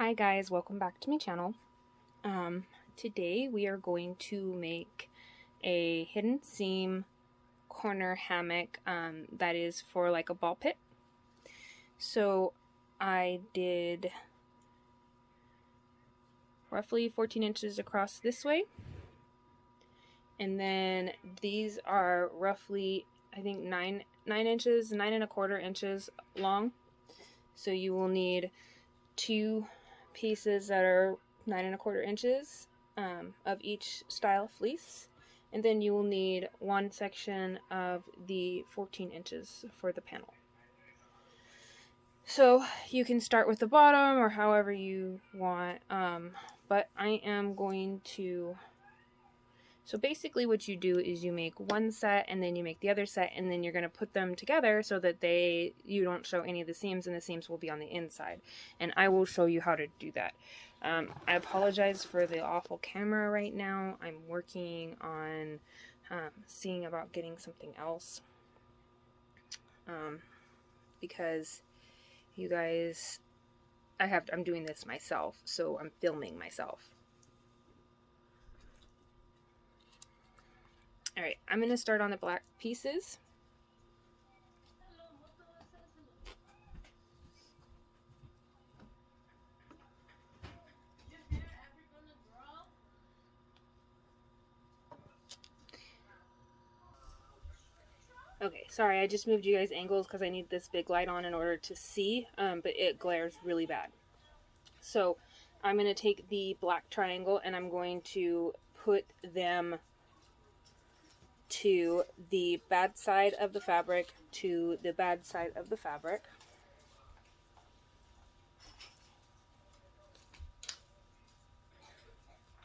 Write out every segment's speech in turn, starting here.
Hi guys, welcome back to my channel. Today we are going to make a hidden seam corner hammock that is for like a ball pit. So I did roughly 14 inches across this way, and then these are roughly I think 9 and a quarter inches long. So you will need two pieces that are 9 and a quarter inches of each style fleece, and then you will need one section of the 14 inches for the panel. So you can start with the bottom or however you want, but I am going to, so basically what you do is you make one set and then you make the other set, and then you're going to put them together so that you don't show any of the seams, and the seams will be on the inside, and I will show you how to do that. I apologize for the awful camera right now. I'm working on seeing about getting something else because you guys, I'm doing this myself, so I'm filming myself. Alright, I'm going to start on the black pieces. Okay, sorry, I just moved you guys' angles because I need this big light on in order to see, but it glares really bad. So I'm going to take the black triangle and I'm going to put them to the bad side of the fabric, to the bad side of the fabric.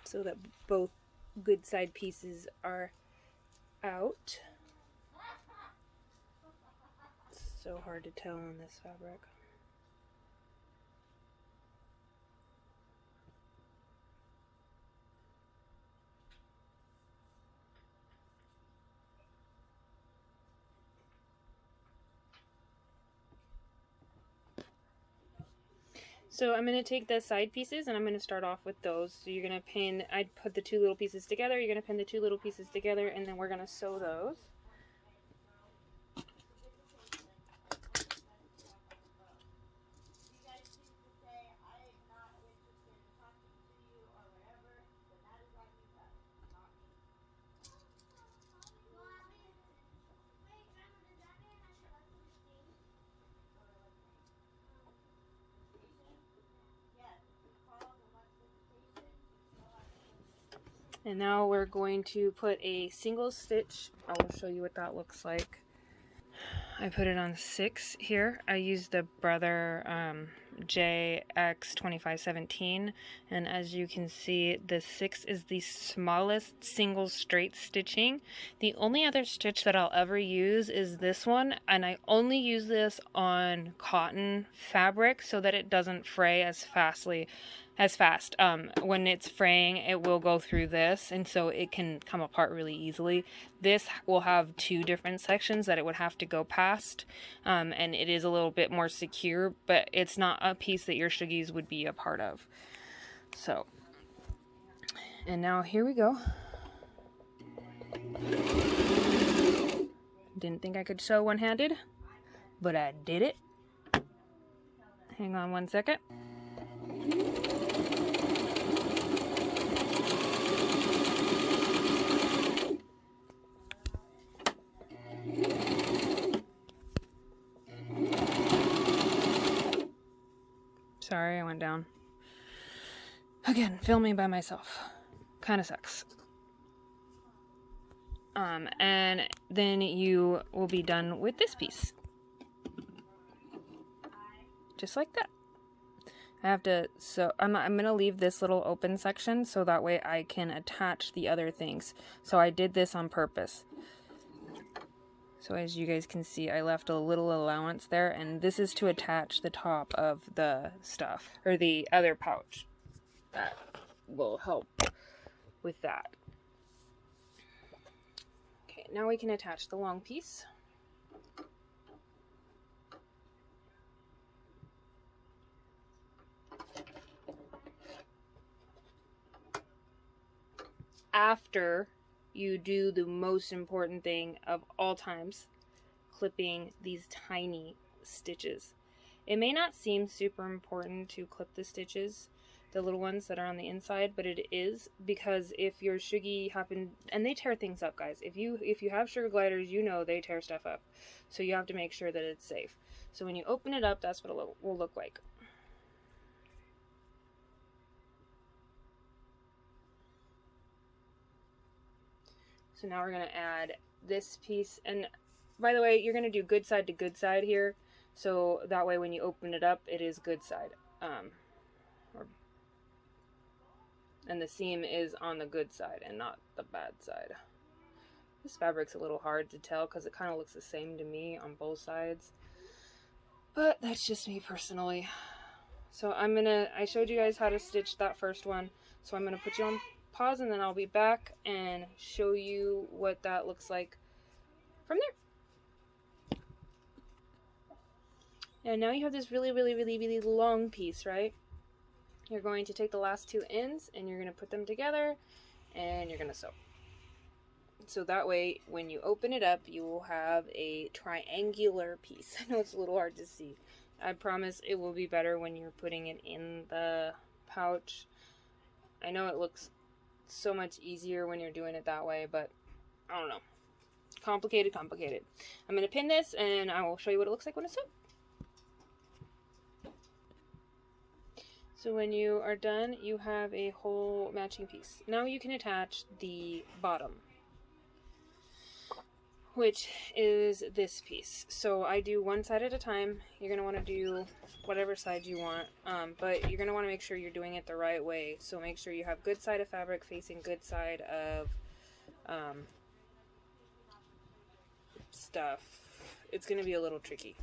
So that both good side pieces are out. It's so hard to tell on this fabric. So I'm going to take the side pieces and I'm going to start off with those. So you're going to pin, I'd put the two little pieces together, you're going to pin the two little pieces together, and then we're going to sew those. And now we're going to put a single stitch. I will show you what that looks like. I put it on 6 here. I used the Brother JX2517, and as you can see, the 6 is the smallest single straight stitching. The only other stitch that I'll ever use is this one, and I only use this on cotton fabric so that it doesn't fray as fast. When it's fraying, it will go through this, and so it can come apart really easily. This will have 2 different sections that it would have to go past, and it is a little bit more secure, but it's not a piece that your suggies would be a part of. So, and now here we go. Didn't think I could sew one-handed, but I did it. Hang on one second. Sorry, I went down. Again, filming by myself. Kind of sucks. And then you will be done with this piece. Just like that. I have to, so I'm going to leave this little open section so that way I can attach the other things. So I did this on purpose. So as you guys can see, I left a little allowance there, and this is to attach the top of the stuff, or the other pouch. That will help with that. Okay, now we can attach the long piece. after you do the most important thing of all times, clipping these tiny stitches. It may not seem super important to clip the stitches, the little ones that are on the inside, but it is, because if your suggie and they tear things up, guys. If you have sugar gliders, you know they tear stuff up. So you have to make sure that it's safe. So when you open it up, that's what it will look like. So now we're going to add this piece, and by the way, you're going to do good side to good side here, so that way when you open it up, it is good side. And the seam is on the good side and not the bad side. This fabric's a little hard to tell because it kind of looks the same to me on both sides, but that's just me personally. So I showed you guys how to stitch that first one, so I'm gonna put you on pause and then I'll be back and show you what that looks like from there. And now you have this really long piece, right? You're going to take the last two ends and you're going to put them together and you're going to sew. So that way, when you open it up, you will have a triangular piece. I know it's a little hard to see. I promise it will be better when you're putting it in the pouch. I know it looks so much easier when you're doing it that way, but I don't know. Complicated. I'm going to pin this and I will show you what it looks like when it's sewn. So when you are done, you have a whole matching piece. Now you can attach the bottom, which is this piece. So I do one side at a time. You're going to want to do whatever side you want, but you're going to want to make sure you're doing it the right way. So make sure you have good side of fabric facing good side of stuff. It's going to be a little tricky.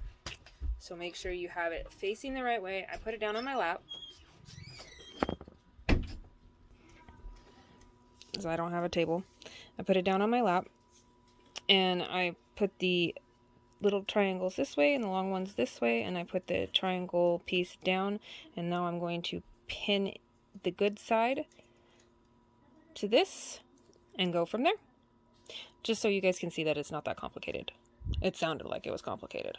So make sure you have it facing the right way. I put it down on my lap, because I don't have a table. I put it down on my lap and I put the little triangles this way and the long ones this way, and I put the triangle piece down, and now I'm going to pin the good side to this and go from there, just so you guys can see that it's not that complicated. It sounded like it was complicated.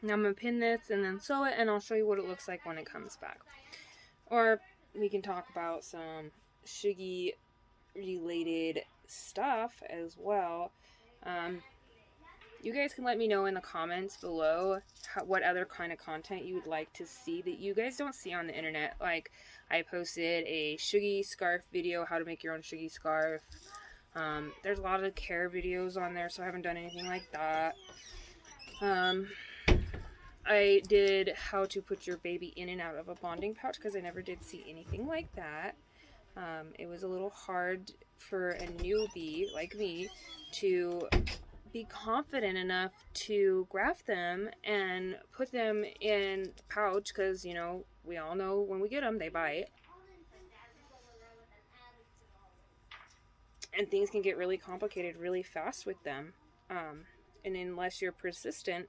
Now I'm going to pin this and then sew it, and I'll show you what it looks like when it comes back. Or we can talk about some suggie related stuff as well. You guys can let me know in the comments below what other kind of content you would like to see that you guys don't see on the internet. Like, I posted a suggie scarf video, how to make your own suggie scarf. There's a lot of care videos on there, so I haven't done anything like that. I did how to put your baby in and out of a bonding pouch, because I never did see anything like that. It was a little hard for a newbie like me to be confident enough to graft them and put them in the pouch, because, you know, we all know when we get them, they bite. And things can get really complicated really fast with them. And unless you're persistent,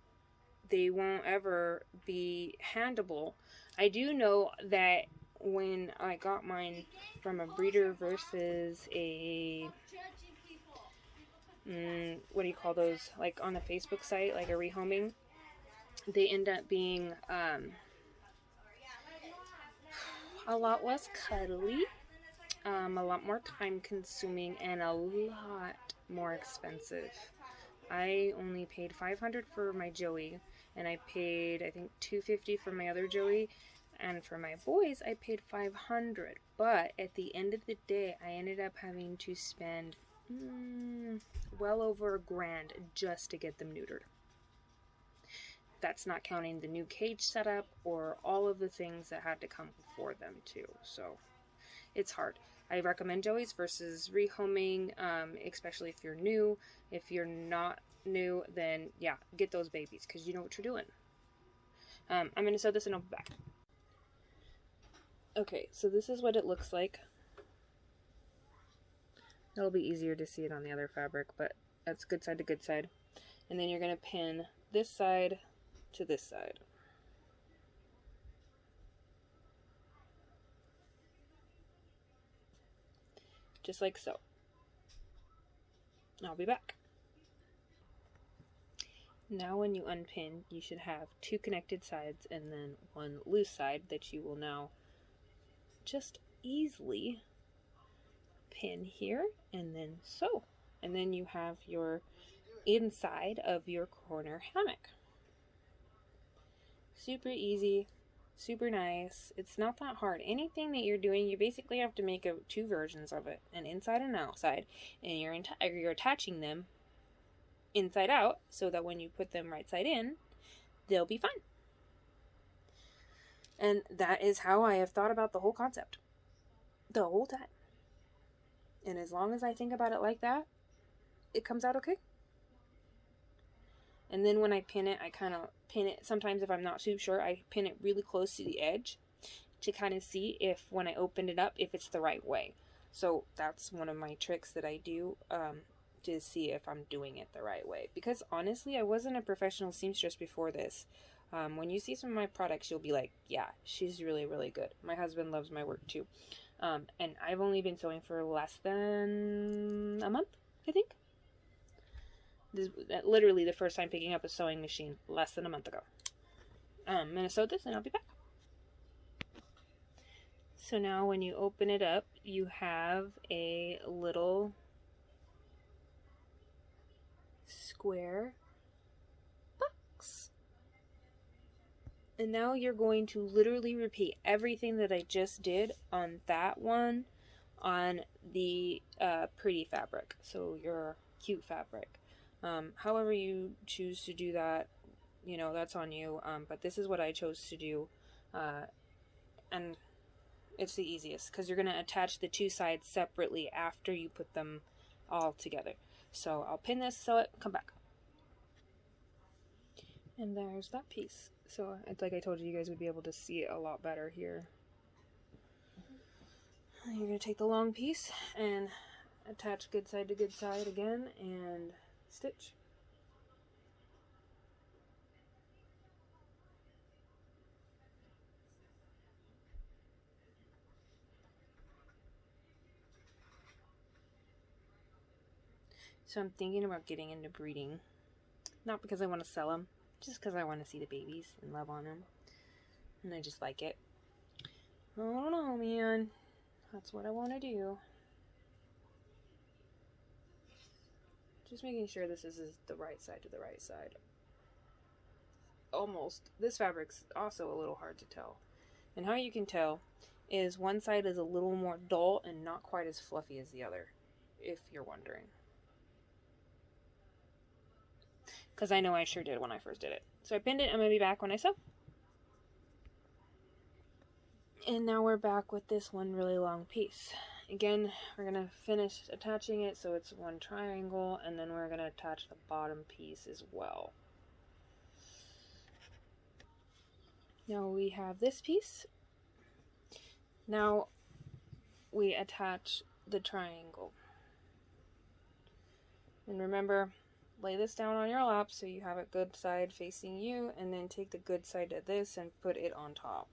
they won't ever be handable. I do know that when I got mine from a breeder versus a, what do you call those, like on a Facebook site, like a rehoming, they end up being a lot less cuddly, a lot more time consuming, and a lot more expensive. I only paid $500 for my Joey, and I paid, I think, $250 for my other Joey, and for my boys I paid $500. But at the end of the day, I ended up having to spend well over $1,000 just to get them neutered. That's not counting the new cage setup or all of the things that had to come before them too. So it's hard. I recommend Joey's versus rehoming, especially if you're new. If you're not new, then yeah, get those babies because you know what you're doing. I'm going to sew this and I'll be back. Okay, so this is what it looks like. It'll be easier to see it on the other fabric, but that's good side to good side. And then you're going to pin this side to this side. Just like so. I'll be back. Now when you unpin, you should have 2 connected sides and then 1 loose side that you will now just easily pin here and then sew. And then you have your inside of your corner hammock. Super easy, super nice. It's not that hard. Anything that you're doing, you basically have to make 2 versions of it, an inside and outside, and you're attaching them inside out so that when you put them right side in, they'll be fine. And that is how I have thought about the whole concept the whole time. And as long as I think about it like that, it comes out okay. And then when I pin it, I kind of pin it. Sometimes if I'm not too sure, I pin it really close to the edge to kind of see if when I open it up, if it's the right way. So that's one of my tricks that I do to see if I'm doing it the right way. Because honestly, I wasn't a professional seamstress before this. When you see some of my products, you'll be like, yeah, she's really, really good. My husband loves my work too. And I've only been sewing for less than a month, I think. This literally the first time picking up a sewing machine less than a month ago. I'm going to sew this and I'll be back. So now when you open it up, you have a little square box. And now you're going to literally repeat everything that I just did on that one on the pretty fabric, so your cute fabric. However you choose to do that, you know, that's on you, but this is what I chose to do, and it's the easiest because you're going to attach the 2 sides separately after you put them all together. So I'll pin this, sew it, come back. And there's that piece. So it's like I told you, you guys would be able to see it a lot better here. You're going to take the long piece and attach good side to good side again and stitch. So I'm thinking about getting into breeding. Not because I want to sell them, just because I want to see the babies and love on them. And I just like it. I don't know, man. That's what I want to do. Just making sure this is the right side to the right side. Almost. This fabric's also a little hard to tell. And how you can tell is one side is a little more dull and not quite as fluffy as the other, if you're wondering. Because I know I sure did when I first did it. So I pinned it. I'm going to be back when I sew. And now we're back with this one really long piece. Again, we're going to finish attaching it so it's one triangle, and then we're going to attach the bottom piece as well. Now we have this piece. Now we attach the triangle. And remember, lay this down on your lap so you have a good side facing you, and then take the good side of this and put it on top.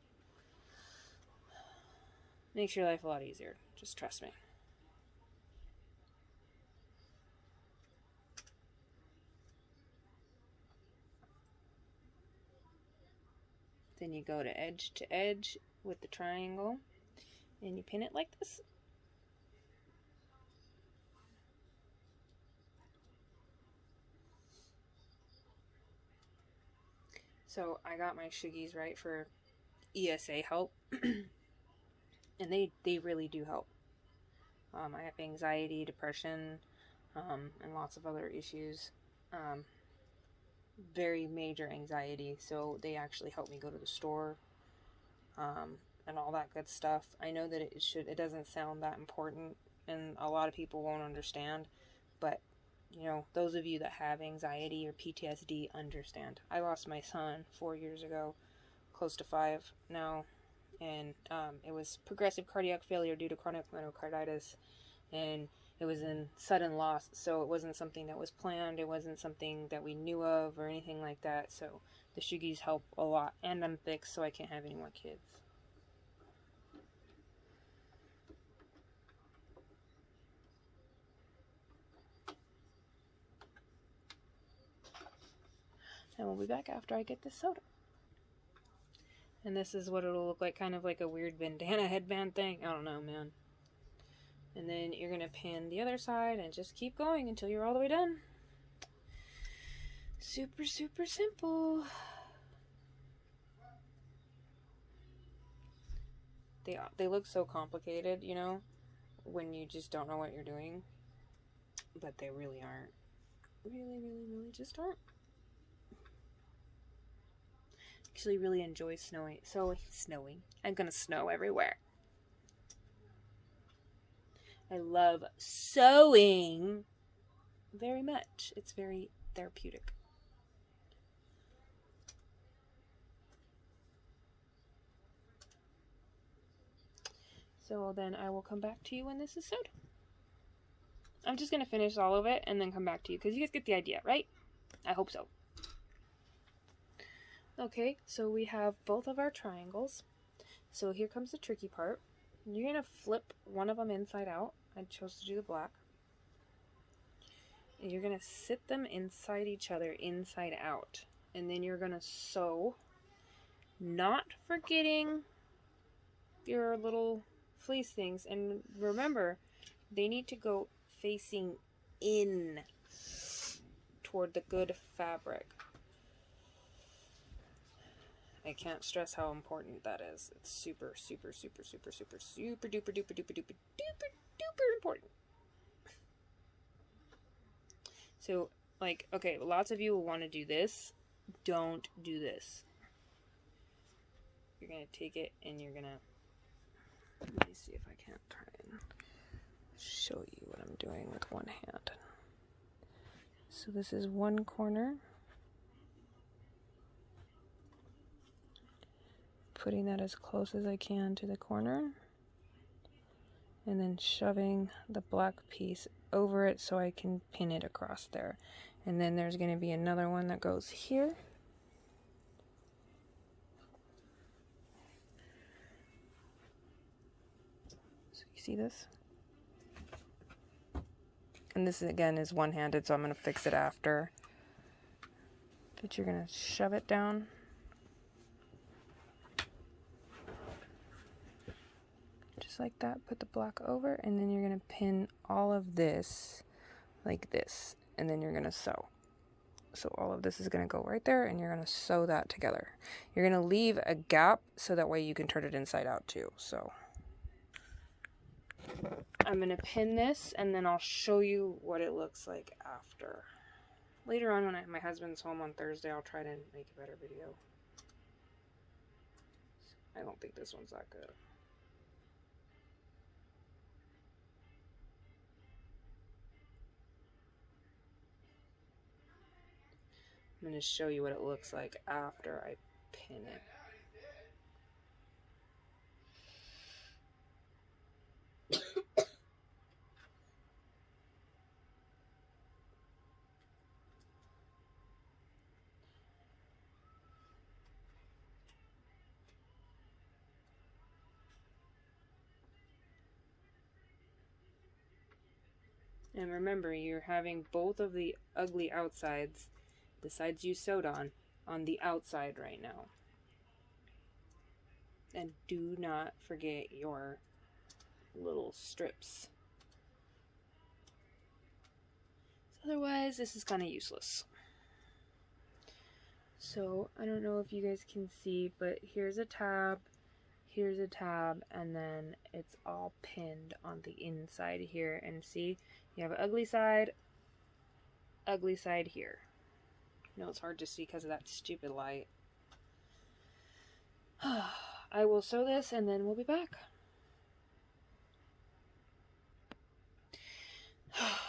Makes your life a lot easier. Just trust me. Then you go to edge with the triangle and you pin it like this. So I got my suggies right for ESA help. And they really do help. I have anxiety, depression, and lots of other issues. Very major anxiety, so they actually help me go to the store and all that good stuff. I know that it doesn't sound that important, and a lot of people won't understand, but you know, those of you that have anxiety or PTSD understand. I lost my son 4 years ago, close to 5 now, and it was progressive cardiac failure due to chronic myocarditis, and it was in sudden loss, so it wasn't something that was planned, it wasn't something that we knew of or anything like that, so the suggies help a lot, and I'm fixed, so I can't have any more kids. And we'll be back after I get this soda. And this is what it'll look like, kind of like a weird bandana headband thing. I don't know, man. And then you're going to pin the other side and just keep going until you're all the way done. Super, super simple. They look so complicated, you know, when you just don't know what you're doing. But they really aren't. Really just aren't. Actually really enjoy snowing. Snowing. I'm gonna snow everywhere. I love sewing very much. It's very therapeutic. So then I will come back to you when this is sewed. I'm just gonna finish all of it and then come back to you because you guys get the idea, right? I hope so. Okay, so we have both of our triangles. So here comes the tricky part. You're going to flip one of them inside out. I chose to do the black. And you're going to sit them inside each other, inside out. And then you're going to sew, not forgetting your little fleece things. And remember, they need to go facing in toward the good fabric. I can't stress how important that is. It's super, super, super, super, super, super duper, duper, duper, duper, duper, duper important. So, like, okay, lots of you will want to do this. Don't do this. You're going to take it and you're going to, let me see if I can't try and show you what I'm doing with one hand. So this is one corner. Putting that as close as I can to the corner, and then shoving the black piece over it so I can pin it across there. And then there's going to be another one that goes here. So you see this? And this again is one-handed, so I'm going to fix it after. But you're going to shove it down. Just like that, put the black over, and then you're going to pin all of this like this, and then you're going to sew. So all of this is going to go right there, and you're going to sew that together. You're going to leave a gap so that way you can turn it inside out too. So I'm going to pin this, and then I'll show you what it looks like after. Later on, when my husband's home on Thursday, I'll try to make a better video. I don't think this one's that good. I'm going to show you what it looks like after I pin it. And remember, you're having both of the ugly outsides, the sides you sewed on the outside right now. And do not forget your little strips. Otherwise, this is kind of useless. So, I don't know if you guys can see, but here's a tab, and then it's all pinned on the inside here. And see, you have an ugly side here. I know it's hard to see because of that stupid light. I will sew this and then we'll be back.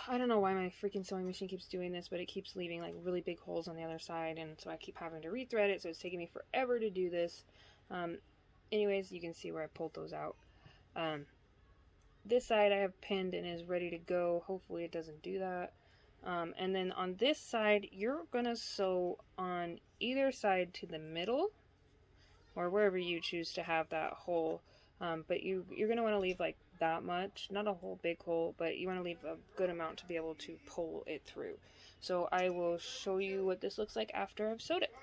I don't know why my freaking sewing machine keeps doing this, but it keeps leaving like really big holes on the other side, and so I keep having to rethread it, so it's taking me forever to do this. Anyways, you can see where I pulled those out. This side I have pinned and is ready to go. Hopefully it doesn't do that. And then on this side, you're gonna sew on either side to the middle, or wherever you choose to have that hole. But you're gonna want to leave like that much, not a whole big hole, but you want to leave a good amount to be able to pull it through. So I will show you what this looks like after I've sewed it.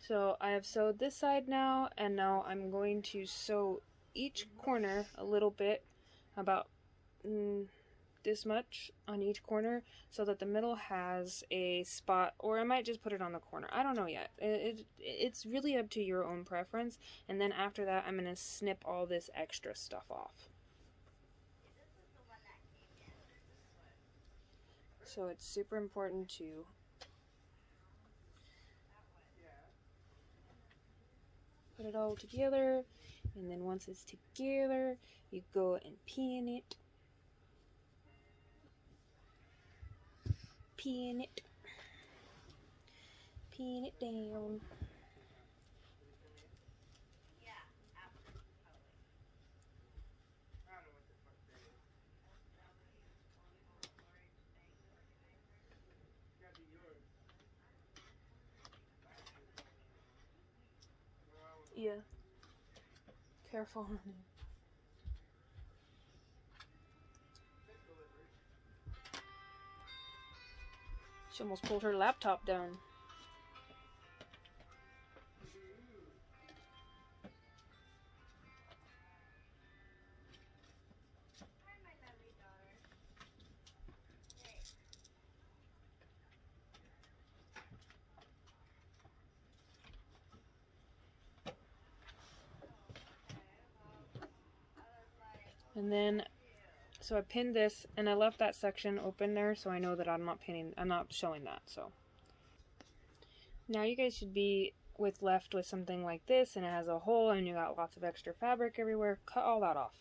So I have sewed this side now, and now I'm going to sew each corner a little bit, about this much on each corner, so that the middle has a spot, or I might just put it on the corner. I don't know yet. It's really up to your own preference. And then after that, I'm going to snip all this extra stuff off. So it's super important to put it all together, and then once it's together, you go and pin it. Pin it. Pin it down. Yeah. Careful, honey. She almost pulled her laptop down. And then, so I pinned this, and I left that section open there, so I know that I'm not showing that, so. Now you guys should be left with something like this, and it has a hole, and you got lots of extra fabric everywhere. Cut all that off.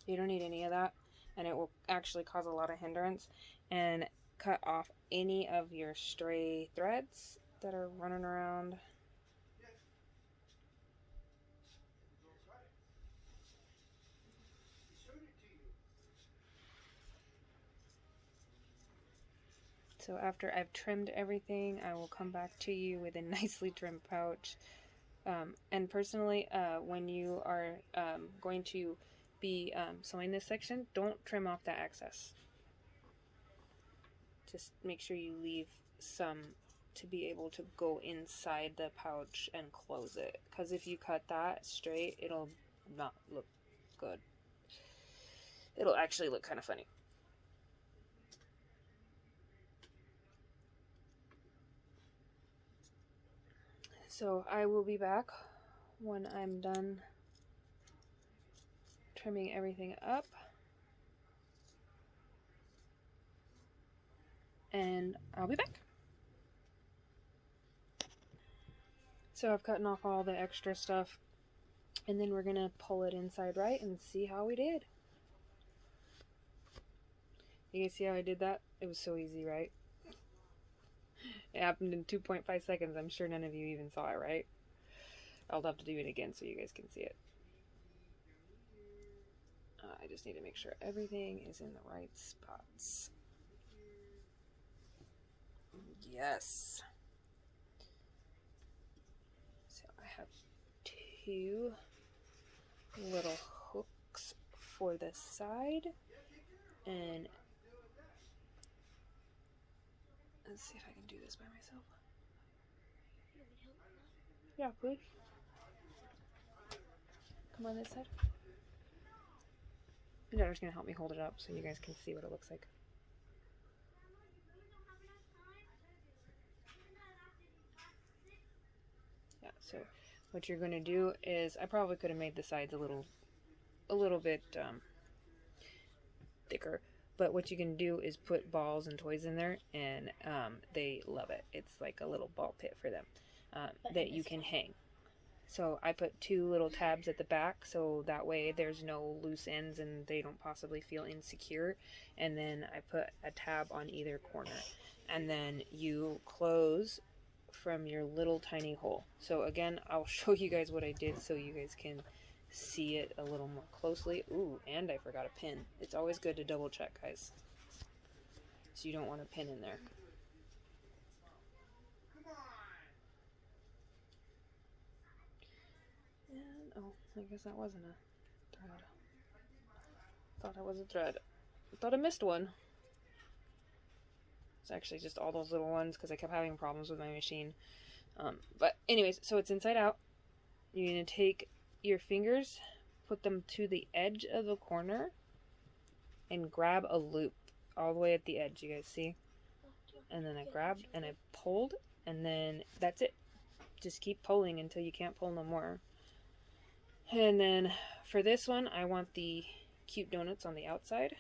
You don't need any of that, and it will actually cause a lot of hindrance. And cut off any of your stray threads that are running around. So after I've trimmed everything, I will come back to you with a nicely trimmed pouch. And personally, when you are going to be sewing this section, don't trim off that excess. Just make sure you leave some to be able to go inside the pouch and close it. Because if you cut that straight, it'll not look good. It'll actually look kind of funny. So I will be back when I'm done trimming everything up. And I'll be back. So I've cut off all the extra stuff, and then we're gonna pull it inside right and see how we did. You guys see how I did that? It was so easy, right? It happened in 2.5 seconds. I'm sure none of you even saw it, right? I'll have to do it again so you guys can see it. I just need to make sure everything is in the right spots. Yes. So I have 2 little hooks for the side, and let's see if I can do this by myself. Yeah, please. Come on this side. My daughter's gonna help me hold it up so you guys can see what it looks like. Yeah, so what you're gonna do is, I probably could have made the sides a little bit thicker, but what you can do is put balls and toys in there, and they love it. It's like a little ball pit for them that you can hang. So I put 2 little tabs at the back, so that way there's no loose ends and they don't possibly feel insecure. And then I put a tab on either corner. And then you close from your little tiny hole. So again, I'll show you guys what I did so you guys can see it a little more closely. Ooh, and I forgot a pin. It's always good to double check, guys. So you don't want a pin in there. And, oh, I guess that wasn't a thread. Thought it was a thread. Thought I missed one. It's actually just all those little ones because I kept having problems with my machine. But anyways, so it's inside out. You're going to take your fingers, put them to the edge of the corner, and grab a loop all the way at the edge. You guys see? And then I grabbed and I pulled, and then that's it. Just keep pulling until you can't pull no more. And then for this one, I want the cute donuts on the outside.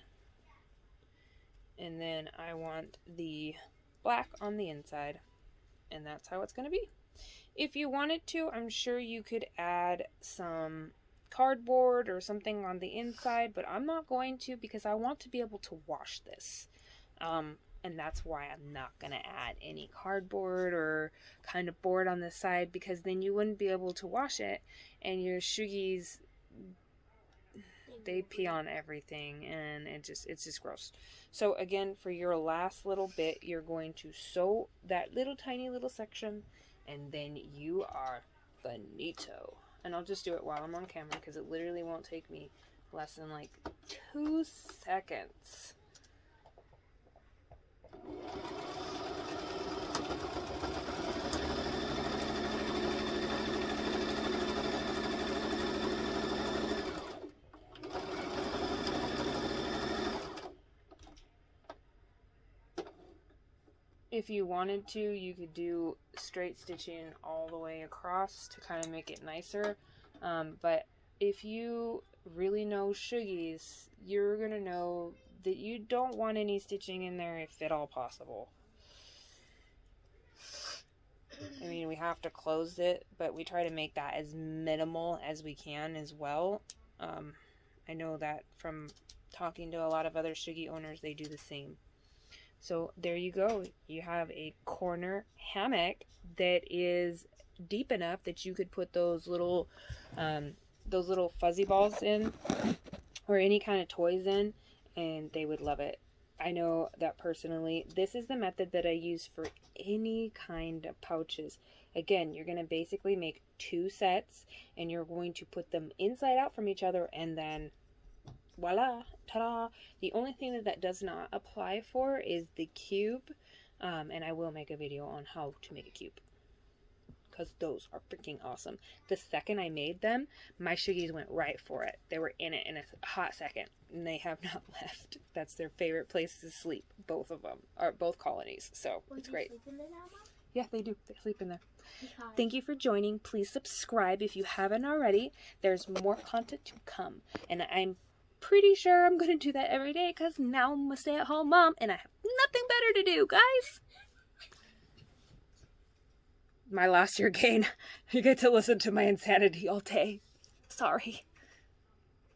And then I want the black on the inside. And that's how it's going to be. If you wanted to, I'm sure you could add some cardboard or something on the inside, but I'm not going to because I want to be able to wash this. And that's why I'm not going to add any cardboard or kind of board on the side, because then you wouldn't be able to wash it, and your suggies, they pee on everything, and it's just gross. So again, for your last little bit, you're going to sew that little tiny little section, and then you are finito. And I'll just do it while I'm on camera because it literally won't take me less than like 2 seconds. If you wanted to, you could do straight stitching all the way across to kind of make it nicer. But if you really know suggies, you're going to know that you don't want any stitching in there if at all possible. I mean, we have to close it, but we try to make that as minimal as we can as well. I know that from talking to a lot of other suggie owners, they do the same. So there you go. You have a corner hammock that is deep enough that you could put those little fuzzy balls in, or any kind of toys in, and they would love it. I know that personally. This is the method that I use for any kind of pouches. Again, you're going to basically make 2 sets, and you're going to put them inside out from each other, and then voila, ta-da. The only thing that does not apply for is the cube, and I will make a video on how to make a cube, because those are freaking awesome. The second I made them, my suggies went right for it. They were in it in a hot second, and they have not left. That's their favorite place to sleep, both of them, or both colonies, so it's great. Sleep in there now, Mom? Yeah, they do. They sleep in there. Thank you for joining. Please subscribe if you haven't already. There's more content to come, and I'm pretty sure I'm going to do that every day because now I'm a stay-at-home mom and I have nothing better to do, guys. My last year gain. You get to listen to my insanity all day. Sorry.